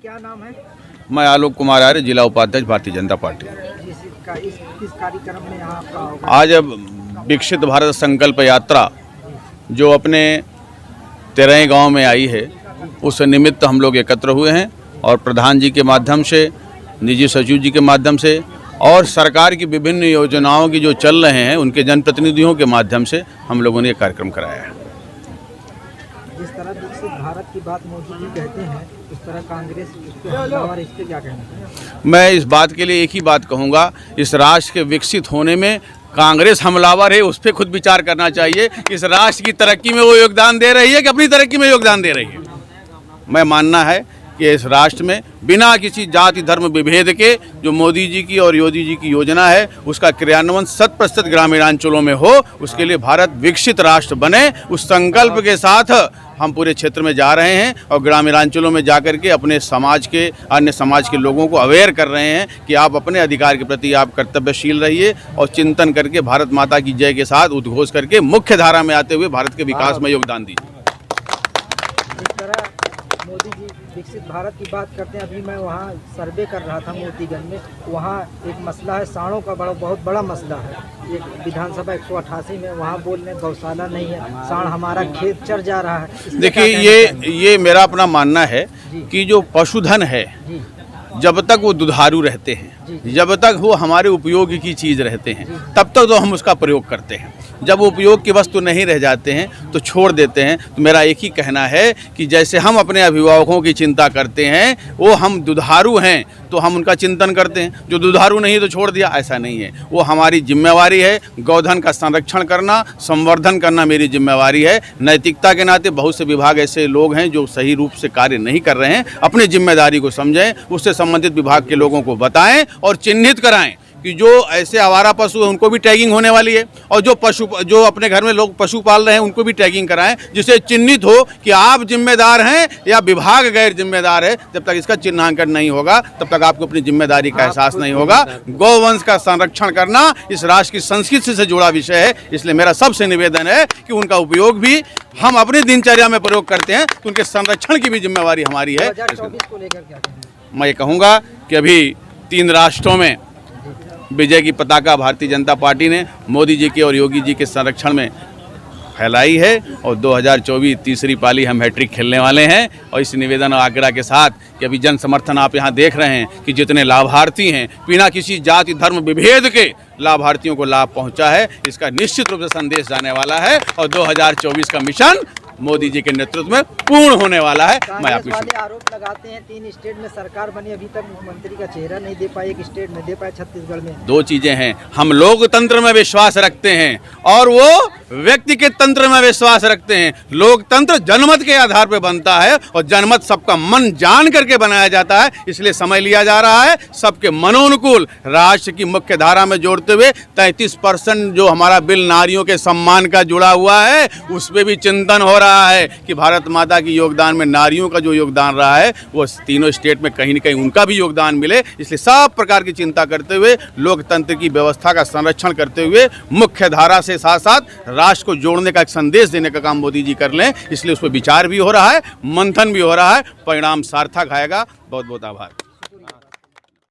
क्या नाम है? मैं आलोक कुमार आर्य, जिला उपाध्यक्ष भारतीय जनता पार्टी। इस कार्यक्रम में यहाँ आपका आज विकसित भारत संकल्प यात्रा जो अपने 13 गांव में आई है, उस निमित्त हम लोग एकत्र हुए हैं और प्रधान जी के माध्यम से, निजी सचिव जी के माध्यम से और सरकार की विभिन्न योजनाओं की जो चल रहे हैं उनके जनप्रतिनिधियों के माध्यम से हम लोगों ने ये कार्यक्रम कराया है। जिस तरह विकसित भारत की बात मोदी जी कहते हैं, उस तरह कांग्रेस इस पे क्या कहना है? मैं इस बात के लिए एक ही बात कहूँगा, इस राष्ट्र के विकसित होने में कांग्रेस हमलावर है, उस पर खुद विचार करना चाहिए। इस राष्ट्र की तरक्की में वो योगदान दे रही है कि अपनी तरक्की में योगदान दे रही है। मैं मानना है कि इस राष्ट्र में बिना किसी जाति धर्म विभेद के जो मोदी जी की और योगी जी की योजना है उसका क्रियान्वयन 100% ग्रामीणांचलों में हो, उसके लिए भारत विकसित राष्ट्र बने, उस संकल्प के साथ हम पूरे क्षेत्र में जा रहे हैं और ग्रामीणांचलों में जाकर के अपने समाज के, अन्य समाज के लोगों को अवेयर कर रहे हैं कि आप अपने अधिकार के प्रति आप कर्तव्यशील रहिए और चिंतन करके भारत माता की जय के साथ उद्घोष करके मुख्य धारा में आते हुए भारत के विकास में योगदान दीजिए। जिस तरह मोदी जी विकसित भारत की बात करते हैं, अभी मैं वहाँ सर्वे कर रहा था मोतीगंज में, वहाँ एक मसला है, सांडों का बहुत बड़ा मसला है। एक विधानसभा 188 में वहाँ बोल रहे गौशाला नहीं है, सांड हमारा खेत चर जा रहा है। देखिए, ये मेरा अपना मानना है कि जो पशुधन है, जब तक वो दुधारू रहते हैं, जब तक वो हमारे उपयोग की चीज़ रहते हैं, तब तक तो हम उसका प्रयोग करते हैं। जब वो उपयोग की वस्तु नहीं रह जाते हैं तो छोड़ देते हैं। तो मेरा एक ही कहना है कि जैसे हम अपने अभिभावकों की चिंता करते हैं, वो हम दुधारू हैं तो हम उनका चिंतन करते हैं, जो दुधारू नहीं तो छोड़ दिया, ऐसा नहीं है। वो हमारी जिम्मेवारी है। गौधन का संरक्षण करना, संवर्धन करना मेरी जिम्मेवारी है। नैतिकता के नाते बहुत से विभाग ऐसे लोग हैं जो सही रूप से कार्य नहीं कर रहे हैं, अपनी जिम्मेदारी को समझें, उससे संबंधित विभाग के लोगों को बताएं और चिन्हित कराएं कि जो ऐसे आवारा पशु हैं उनको भी टैगिंग होने वाली है, और जो अपने घर में लोग पशु पाल रहे हैं उनको भी टैगिंग कराएं, जिससे चिन्हित हो कि आप जिम्मेदार हैं या विभाग गैर जिम्मेदार है। जब तक इसका चिन्हांकन नहीं होगा तब तक आपको अपनी जिम्मेदारी का एहसास नहीं होगा। गौवंश का संरक्षण करना इस राष्ट्र की संस्कृति से जुड़ा विषय है, इसलिए मेरा सबसे निवेदन है कि उनका उपयोग भी हम अपनी दिनचर्या में प्रयोग करते हैं, तो उनके संरक्षण की भी जिम्मेवारी हमारी है। 2024 को लेकर क्या कहना है? मैं ये कहूँगा कि अभी 3 राष्ट्रों में विजय की पताका भारतीय जनता पार्टी ने मोदी जी के और योगी जी के संरक्षण में फैलाई है और 2024 तीसरी पाली हम हैट्रिक खेलने वाले हैं। और इस निवेदन और आग्रह के साथ कि अभी जन समर्थन आप यहाँ देख रहे हैं कि जितने लाभार्थी हैं, बिना किसी जाति धर्म विभेद के लाभार्थियों को लाभ पहुँचा है, इसका निश्चित रूप से संदेश जाने वाला है और 2024 का मिशन मोदी जी के नेतृत्व में पूर्ण होने वाला है। मैं आपको आरोप लगाते हैं 3 स्टेट में सरकार बनी, अभी तक मुख्यमंत्री का चेहरा नहीं दे पाए, एक स्टेट में दे पाए, छत्तीसगढ़ में। 2 चीजें हैं, हम लोकतंत्र में विश्वास रखते हैं और वो व्यक्ति के तंत्र में विश्वास रखते हैं। लोकतंत्र जनमत के आधार पर बनता है और जनमत सबका मन जान करके बनाया जाता है, इसलिए समय लिया जा रहा है। सबके मनोनुकूल राष्ट्र की मुख्य धारा में जोड़ते हुए 33% जो हमारा बिल नारियों के सम्मान का जुड़ा हुआ है, उस पर भी चिंतन हो रहा है कि भारत माता की योगदान में नारियों का जो योगदान रहा है वो तीनों स्टेट में कहीं न कहीं उनका भी योगदान मिले। इसलिए सब प्रकार की चिंता करते हुए, लोकतंत्र की व्यवस्था का संरक्षण करते हुए, मुख्य धारा से साथ साथ राष्ट्र को जोड़ने का एक संदेश देने का काम मोदी जी कर लें, इसलिए उस पर विचार भी हो रहा है, मंथन भी हो रहा है। परिणाम सार्थक आएगा। बहुत बहुत आभार।